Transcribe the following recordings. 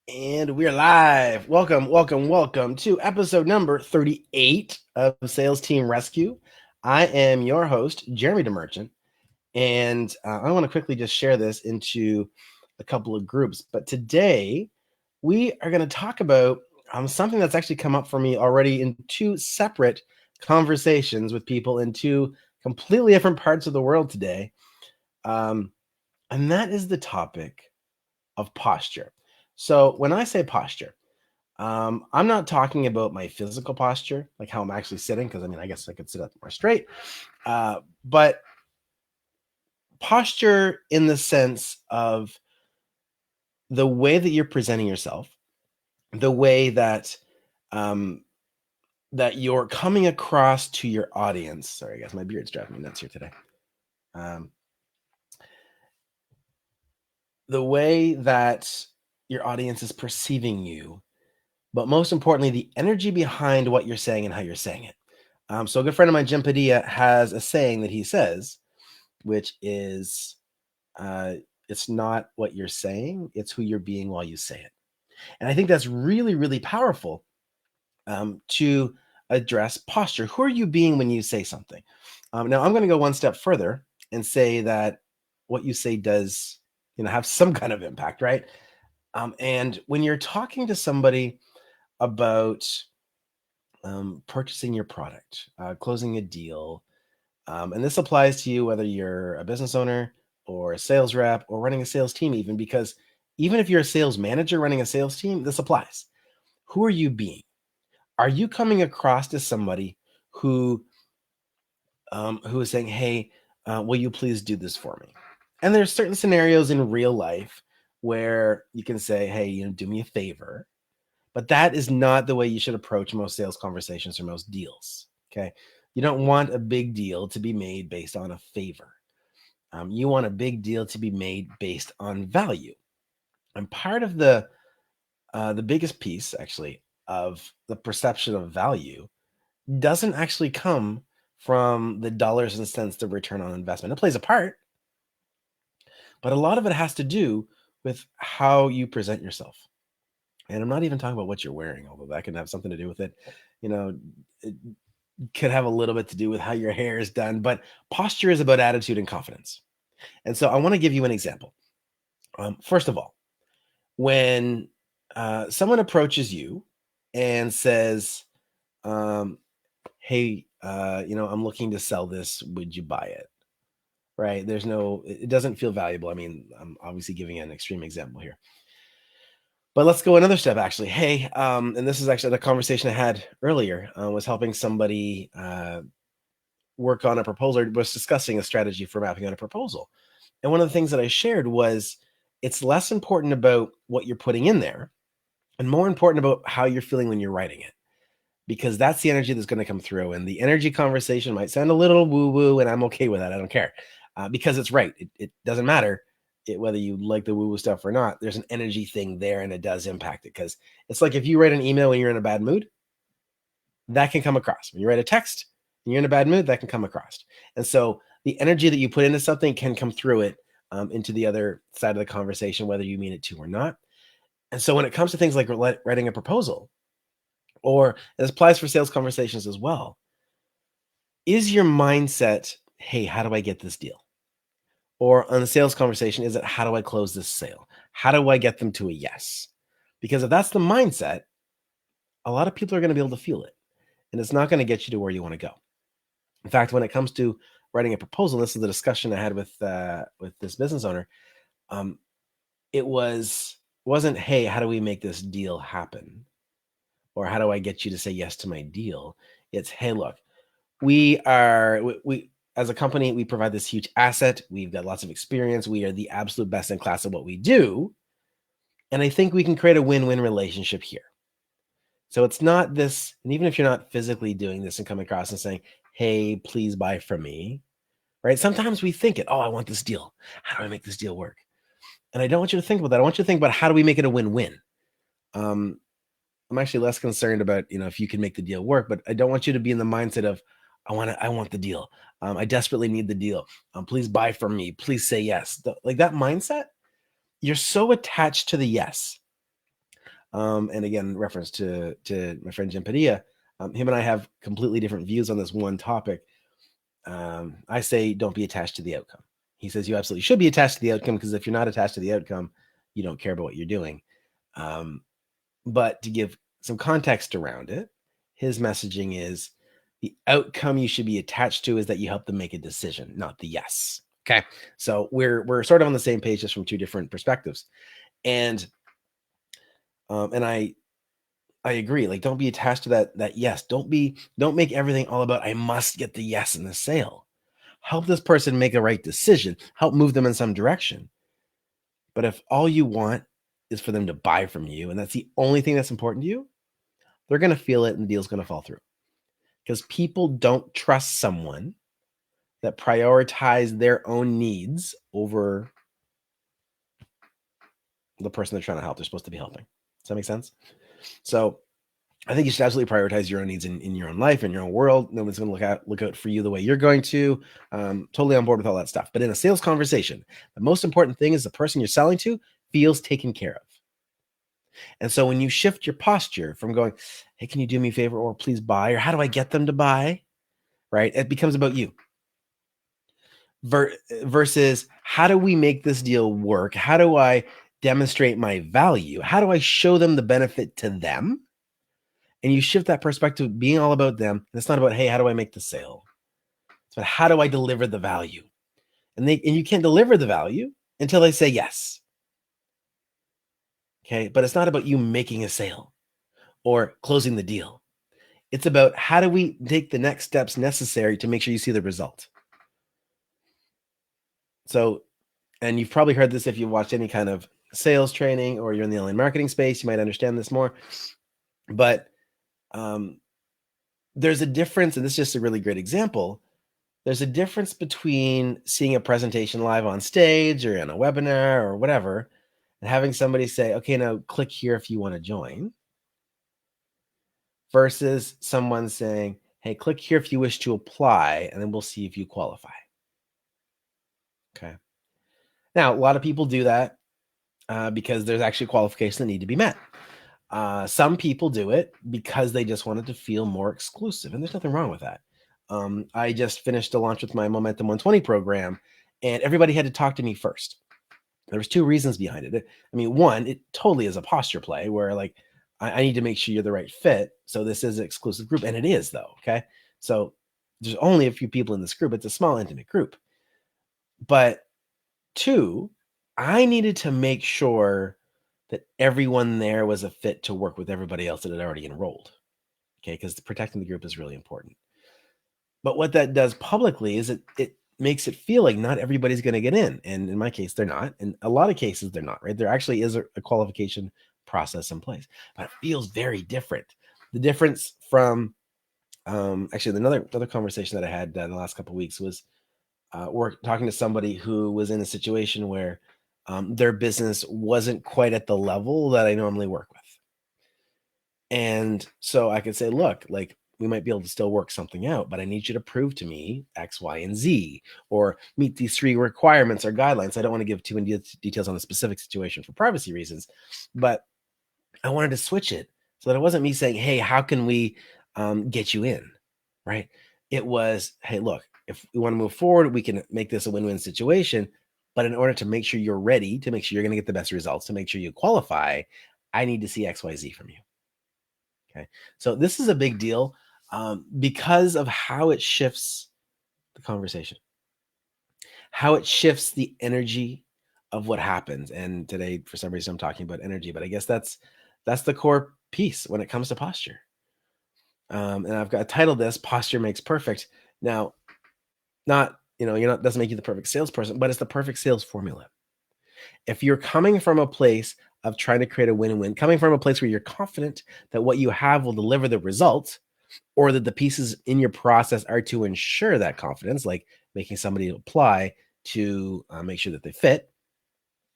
And we're live. Welcome to episode number 38 of Sales Team Rescue. I am your host, Jeremy DeMerchant, and I want to quickly just share this into a couple of groups. But today, we are going to talk about something that's actually come up for me already in two separate conversations with people in two completely different parts of the world today. Um, and that is the topic of posture. So, when I say posture, I'm not talking about my physical posture, like how I'm actually sitting, because I guess I could sit up more straight. But posture in the sense of the way that you're presenting yourself, the way um, that you're coming across to your audience. Sorry, guys, my beard's driving me nuts here today. Um, the way that your audience is perceiving you, but most importantly, the energy behind what you're saying and how you're saying it. So a good friend of mine, Jim Padilla, has a saying that he says, which is, uh, it's not what you're saying, it's who you're being while you say it. And I think that's really, really powerful to address posture. Who are you being when you say something? Now, I'm going to go one step further and say that what you say does, have some kind of impact, right? And when you're talking to somebody about purchasing your product, closing a deal, and this applies to you whether you're a business owner or a sales rep or running a sales team, even because even if you're a sales manager running a sales team, this applies. Who are you being? Are you coming across as somebody who who is saying, "Hey, will you please do this for me?" And there's certain scenarios in real life where you can say, "Hey, do me a favor," but that is not the way you should approach most sales conversations or most deals. Okay, you don't want a big deal to be made based on a favor. You want a big deal to be made based on value. And part of the biggest piece, actually, of the perception of value doesn't actually come from the dollars and cents of return on investment. It plays a part, but a lot of it has to do with how you present yourself. And I'm not even talking about what you're wearing, although that can have something to do with it. You know, it could have a little bit to do with how your hair is done, but posture is about attitude and confidence. And so I want to give you an example. First of all, when someone approaches you and says, um, "Hey, I'm looking to sell this. Would you buy it?" Right? It doesn't feel valuable. I mean, I'm obviously giving an extreme example here, but let's go another step. Actually, hey, and this is actually the conversation I had earlier. Was helping somebody work on a proposal. Was discussing a strategy for mapping out a proposal, and one of the things that I shared was it's less important about what you're putting in there and more important about how you're feeling when you're writing it, because that's the energy that's going to come through. And the energy conversation might sound a little woo woo, and I'm okay with that. I don't care, because it's right. It doesn't matter whether you like the woo woo stuff or not. There's an energy thing there, and it does impact it, because it's like if you write an email when you're in a bad mood, that can come across. When you write a text and you're in a bad mood, that can come across. And so the energy that you put into something can come through it, into the other side of the conversation, whether you mean it to or not. And so when it comes to things like writing a proposal, or this applies for sales conversations as well, is your mindset, "Hey, how do I get this deal?" Or on the sales conversation, is it, "How do I close this sale? How do I get them to a yes?" Because if that's the mindset, a lot of people are going to be able to feel it, and it's not going to get you to where you want to go. In fact, when it comes to writing a proposal, this is the discussion I had with this business owner. Um, it wasn't, "Hey, how do we make this deal happen?" Or, "How do I get you to say yes to my deal?" It's, "Hey, look, we as a company, we provide this huge asset. We've got lots of experience. We are the absolute best in class at what we do. And I think we can create a win-win relationship here." So it's not this, and even if you're not physically doing this and coming across and saying, "Hey, please buy from me," right? Sometimes we think it, "Oh, I want this deal. How do I make this deal work?" And I don't want you to think about that. I want you to think about, how do we make it a win-win? Um, I'm actually less concerned about, if you can make the deal work, but I don't want you to be in the mindset of, I want the deal. I desperately need the deal. Please buy from me. Please say yes." Like that mindset, you're so attached to the yes And again, reference to my friend Jim Padilla. Him and I have completely different views on this one topic. I say don't be attached to the outcome. He says you absolutely should be attached to the outcome, because if you're not attached to the outcome, you don't care about what you're doing. But to give some context around it, his messaging is the outcome you should be attached to is that you help them make a decision, not the yes. Okay. So we're sort of on the same page, just from two different perspectives. And I agree. Like, don't be attached to that yes. Don't make everything all about I must get the yes in the sale. Help this person make a right decision. Help move them in some direction. But if all you want is for them to buy from you, and that's the only thing that's important to you, they're going to feel it and the deal's going to fall through. Because people don't trust someone that prioritize their own needs over the person they're trying to help. They're supposed to be helping. Does that make sense? So I think you should absolutely prioritize your own needs in your own life, in your own world. No one's going to look out for you the way you're going to. Totally on board with all that stuff. But in a sales conversation, the most important thing is the person you're selling to feels taken care of. And so when you shift your posture from going, hey, can you do me a favor, or please buy, or how do I get them to buy, right? It becomes about you. Versus how do we make this deal work? How do I demonstrate my value? How do I show them the benefit to them? And you shift that perspective, being all about them. And it's not about, hey, how do I make the sale? It's about how do I deliver the value? And you can't deliver the value until they say yes. Okay. But it's not about you making a sale or closing the deal. It's about how do we take the next steps necessary to make sure you see the result. So, and you've probably heard this if you've watched any kind of sales training or you're in the online marketing space, you might understand this more. But there's a difference, and this is just a really great example. There's a difference between seeing a presentation live on stage or in a webinar or whatever, and having somebody say, okay, now click here if you want to join, versus someone saying, hey, click here if you wish to apply, and then we'll see if you qualify. Okay. Now, a lot of people do that because there's actually qualifications that need to be met. Some people do it because they just wanted to feel more exclusive, and there's nothing wrong with that. I just finished a launch with my Momentum 120 program, and everybody had to talk to me first. There was two reasons behind it. I mean, one, it totally is a posture play where like I need to make sure you're the right fit. So this is an exclusive group, and it is though. Okay, so there's only a few people in this group. It's a small, intimate group. But two, I needed to make sure that everyone there was a fit to work with everybody else that had already enrolled. Okay, because protecting the group is really important. But what that does publicly is it makes it feel like not everybody's going to get in. And in my case, they're not. In a lot of cases, they're not, right? There actually is a qualification process in place, but it feels very different. The difference from actually another conversation that I had in the last couple of weeks was we're talking to somebody who was in a situation where their business wasn't quite at the level that I normally work with. And so I could say, look, like we might be able to still work something out, but I need you to prove to me X, Y, and Z, or meet these three requirements or guidelines. I don't want to give too many details on the specific situation for privacy reasons, but I wanted to switch it so that it wasn't me saying, hey, how can we get you in, right? It was, hey, look, if we want to move forward, we can make this a win-win situation. But in order to make sure you're ready, to make sure you're going to get the best results, to make sure you qualify, I need to see X, Y, Z from you. Okay. So this is a big deal because of how it shifts the conversation, how it shifts the energy of what happens. And today, for some reason, I'm talking about energy, but I guess that's the core piece when it comes to posture. And I've got titled this "Posture Makes Perfect." Now, doesn't make you the perfect salesperson, but it's the perfect sales formula. If you're coming from a place of trying to create a win-win, coming from a place where you're confident that what you have will deliver the result, or that the pieces in your process are to ensure that confidence, like making somebody apply to make sure that they fit,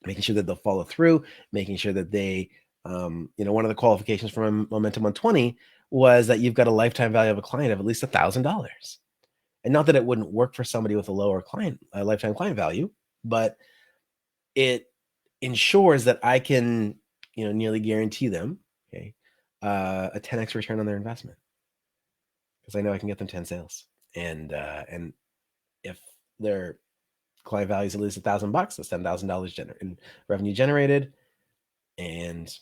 making sure that they'll follow through, making sure that they, one of the qualifications from Momentum 120 was that you've got a lifetime value of a client of at least $1,000. And not that it wouldn't work for somebody with a lower lifetime client value, but it ensures that I can, nearly guarantee them a 10x return on their investment because I know I can get them 10 sales. And if their client value is at least $1,000, that's $10,000 in revenue generated, and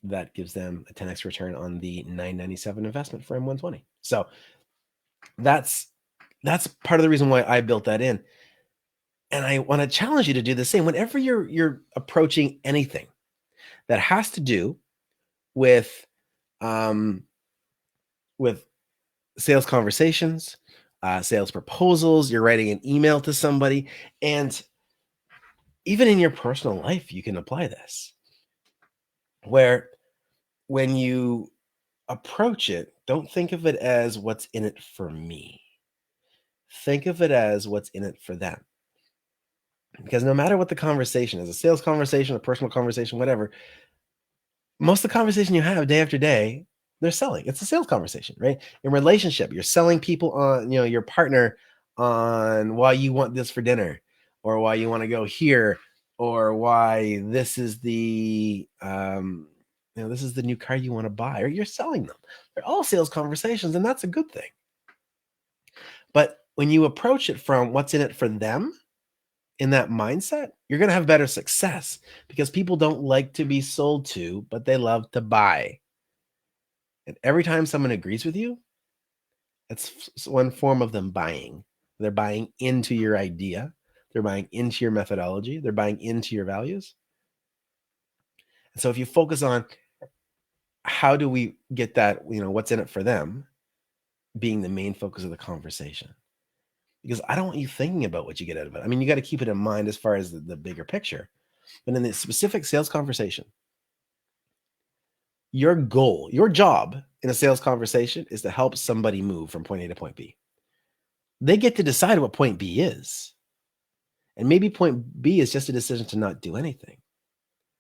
that gives them a 10x return on the $997 investment for M120. So that's part of the reason why I built that in. And I want to challenge you to do the same whenever you're approaching anything that has to do with with sales conversations, sales proposals. You're writing an email to somebody, and even in your personal life, you can apply this. Where when you approach it, don't think of it as what's in it for me. Think of it as what's in it for them. Because no matter what the conversation is, a sales conversation, a personal conversation, whatever, most of the conversation you have day after day, they're selling. It's a sales conversation, right? In relationship, you're selling people on, your partner on why you want this for dinner, or why you want to go here, or why this is the this is the new car you want to buy, or you're selling them. They're all sales conversations, and that's a good thing. But when you approach it from what's in it for them, in that mindset, you're going to have better success, because people don't like to be sold to, but they love to buy. And every time someone agrees with you, that's one form of them buying. They're buying into your idea. They're buying into your methodology. They're buying into your values. And so if you focus on how do we get that, what's in it for them being the main focus of the conversation, because I don't want you thinking about what you get out of it. I mean, you got to keep it in mind as far as the bigger picture. But in the specific sales conversation, your goal, your job in a sales conversation is to help somebody move from point A to point B. They get to decide what point B is. And maybe point B is just a decision to not do anything.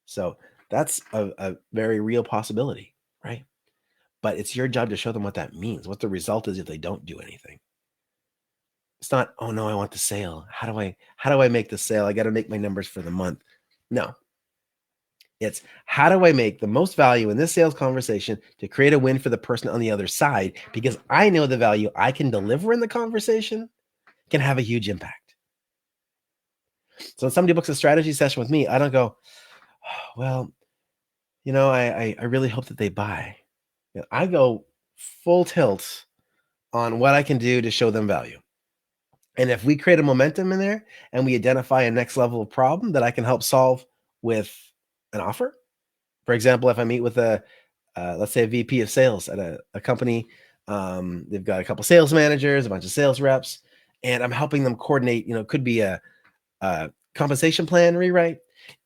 So that's a very real possibility, right? But it's your job to show them what that means, what the result is if they don't do anything. It's not, oh no, I want the sale. How do I make the sale? I got to make my numbers for the month. No. It's how do I make the most value in this sales conversation to create a win for the person on the other side? Because I know the value I can deliver in the conversation can have a huge impact. So when somebody books a strategy session with me, I don't go, oh, well, I really hope that they buy. I go full tilt on what I can do to show them value. And if we create a momentum in there and we identify a next level of problem that I can help solve with an offer. For example, if I meet with let's say a VP of sales at a company, they've got a couple sales managers, a bunch of sales reps, and I'm helping them coordinate, could be a compensation plan rewrite.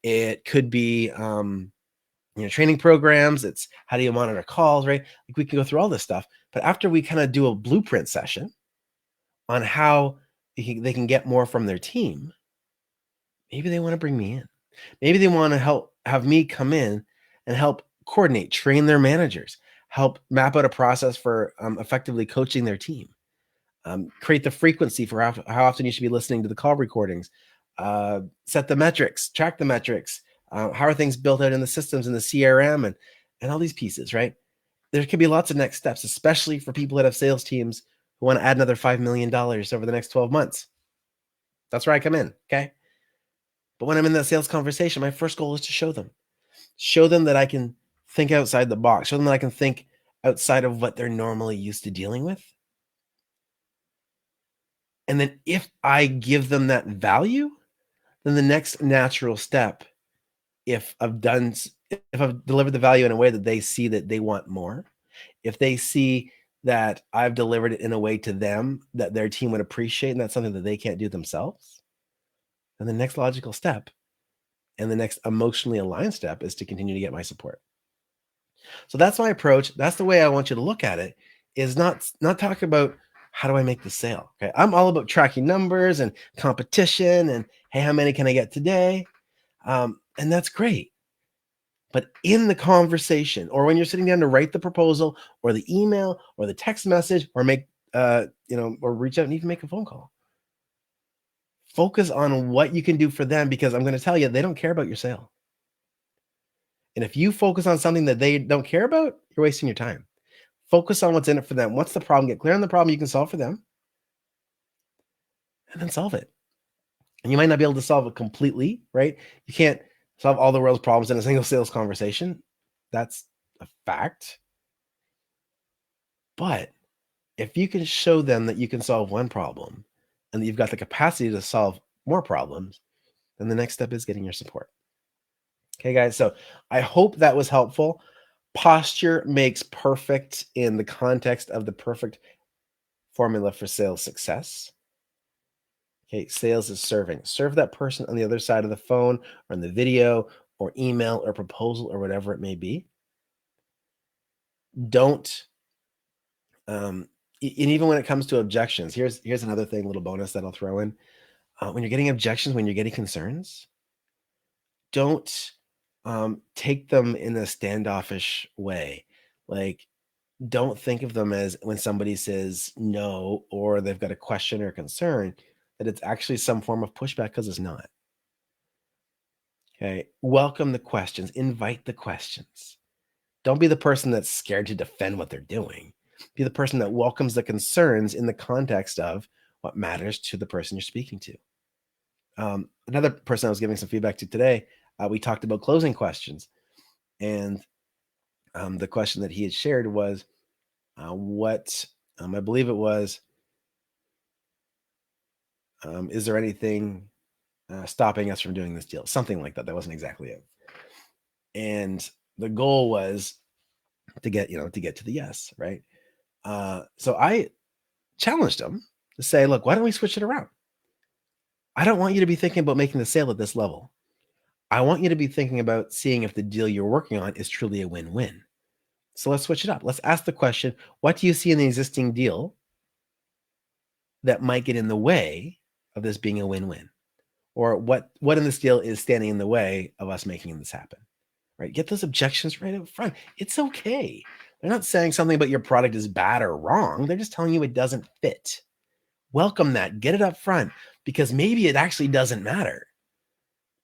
It could be, training programs. It's how do you monitor calls, right? Like we can go through all this stuff, but after we kind of do a blueprint session on how they can get more from their team, maybe they want to bring me in. Maybe they want to have me come in and help coordinate, train their managers, help map out a process for effectively coaching their team, create the frequency for how often you should be listening to the call recordings, set the metrics, track the metrics, how are things built out in the systems and the CRM and all these pieces, right? There could be lots of next steps, especially for people that have sales teams who want to add another $5 million over the next 12 months. That's where I come in, okay? But when I'm in that sales conversation, my first goal is to show them that I can think outside the box, show them that I can think outside of what they're normally used to dealing with. And then if I give them that value, then the next natural step, if I've delivered the value in a way that they see that they want more, if they see that I've delivered it in a way to them that their team would appreciate, and that's something that they can't do themselves, then the next logical step and the next emotionally aligned step is to continue to get my support. So that's my approach. That's the way I want you to look at it, is not talk about how do I make the sale. Okay. I'm all about tracking numbers and competition and, hey, how many can I get today? And that's great. But in the conversation, or when you're sitting down to write the proposal or the email or the text message, or make, or reach out and even make a phone call, focus on what you can do for them, because I'm going to tell you, they don't care about your sale. And if you focus on something that they don't care about, you're wasting your time. Focus on what's in it for them. What's the problem? Get clear on the problem you can solve for them, and then solve it. And you might not be able to solve it completely, right? You can't solve all the world's problems in a single sales conversation. That's a fact. But if you can show them that you can solve one problem and that you've got the capacity to solve more problems, then the next step is getting your support. Okay, guys. So I hope that was helpful. Posture makes perfect in the context of the perfect formula for sales success. Okay, sales is serving. Serve that person on the other side of the phone or in the video or email or proposal or whatever it may be. Don't, and even when it comes to objections, here's another thing, little bonus that I'll throw in. When you're getting objections, when you're getting concerns, don't take them in a standoffish way. Like, don't think of them as when somebody says no or they've got a question or concern, that it's actually some form of pushback, because it's not. Okay. Welcome the questions, invite the questions. Don't be the person that's scared to defend what they're doing. Be the person that welcomes the concerns in the context of what matters to the person you're speaking to. Another person I was giving some feedback to today, we talked about closing questions. And the question that he had shared was, I believe it was, is there anything stopping us from doing this deal? Something like that. That wasn't exactly it. And the goal was to get to the yes, right? So I challenged him to say, look, why don't we switch it around? I don't want you to be thinking about making the sale at this level. I want you to be thinking about seeing if the deal you're working on is truly a win-win. So let's switch it up. Let's ask the question, what do you see in the existing deal that might get in the way of this being a win-win? Or what in this deal is standing in the way of us making this happen? Right? Get those objections right up front. It's okay. They're not saying something about your product is bad or wrong. They're just telling you it doesn't fit. Welcome that. Get it up front, because maybe it actually doesn't matter.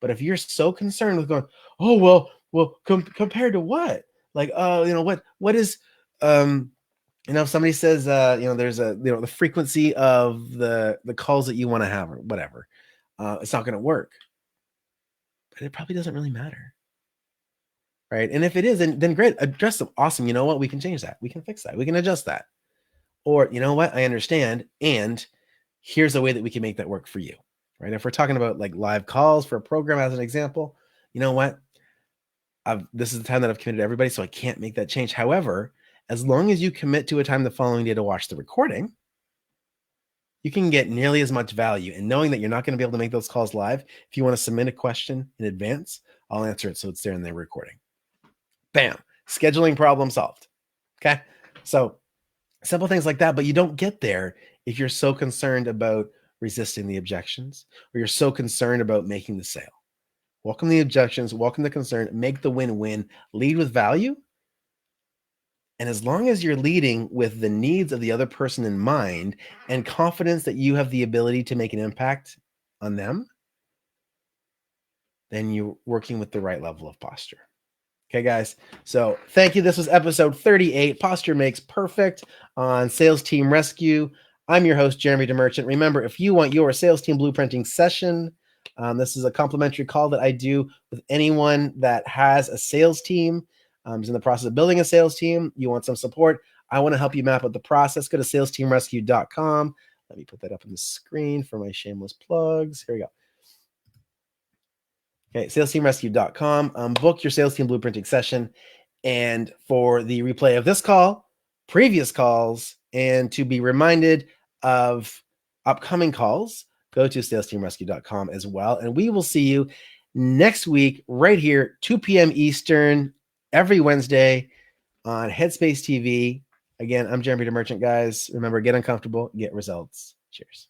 But if you're so concerned with going, oh, well, compared to what? Like, what is, if somebody says, there's the frequency of the calls that you want to have or whatever, it's not going to work. But it probably doesn't really matter. Right. And if it is, then great, address them. Awesome. You know what? We can change that. We can fix that. We can adjust that. Or, you know what? I understand. And here's a way that we can make that work for you. Right. If we're talking about like live calls for a program as an example, you know what? This is the time that I've committed to everybody, so I can't make that change. However, as long as you commit to a time the following day to watch the recording, you can get nearly as much value. And knowing that you're not going to be able to make those calls live, if you want to submit a question in advance, I'll answer it so it's there in the recording. Bam, scheduling problem solved. Okay. So simple things like that, but you don't get there if you're so concerned about resisting the objections, or you're so concerned about making the sale. Welcome the objections, welcome the concern, make the win-win, lead with value. And as long as you're leading with the needs of the other person in mind and confidence that you have the ability to make an impact on them, then you're working with the right level of posture. Okay, guys. So thank you. This was episode 38. Posture Makes Perfect on Sales Team Rescue. I'm your host, Jeremy DeMerchant. Remember, if you want your sales team blueprinting session, this is a complimentary call that I do with anyone that has a sales team, is in the process of building a sales team. You want some support. I want to help you map out the process. Go to salesteamrescue.com. Let me put that up on the screen for my shameless plugs. Here we go. Okay, salesteamrescue.com. Book your sales team blueprinting session. And for the replay of this call, previous calls, and to be reminded of upcoming calls, go to salesteamrescue.com as well. And we will see you next week right here, 2 p.m. Eastern, every Wednesday on Headspace TV. Again, I'm Jeremy DeMerchant, guys. Remember, get uncomfortable, get results. Cheers.